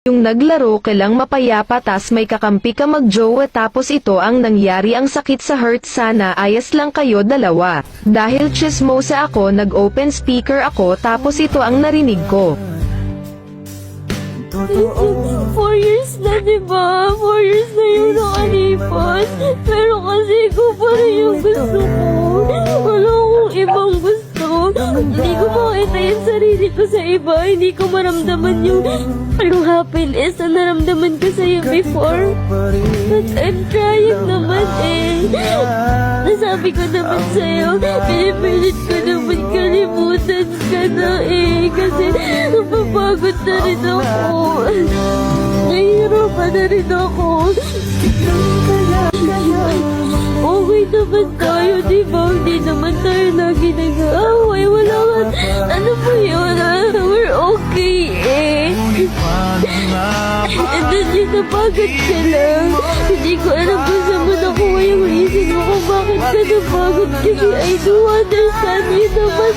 Yung naglaro ka lang mapayapa tas may kakampi ka magjowa tapos ito ang nangyari ang sakit sa heart sana ayas lang kayo dalawa. Dahil chismosa ako nag-open speaker ako tapos ito ang narinig ko. 4 years na, diba? 4 years na yung nakalipas. Pero kasi ko pa rin yung gusto ko. Wala akong ibang gusto. Hindi ko makita yung sarili ko sa iba. Hindi ko maramdaman yung happiness na naramdaman ko sa'yo before. But I'm trying naman eh. Nasabi ko naman sa'yo, pinipilit ko naman kalimutan ka na eh. Kasi napapagod na rin ako. Nahihirapan na rin ako. Okay naman tayo, diba? Hindi naman tayo lagi nag-aaway. Wala nga, ano po yun? We're okay eh. And then yung napagod ka lang. Hindi ko alam kung saan mo nakuha yung reason mo kung bakit ka napagod. Kasi I do understand you naman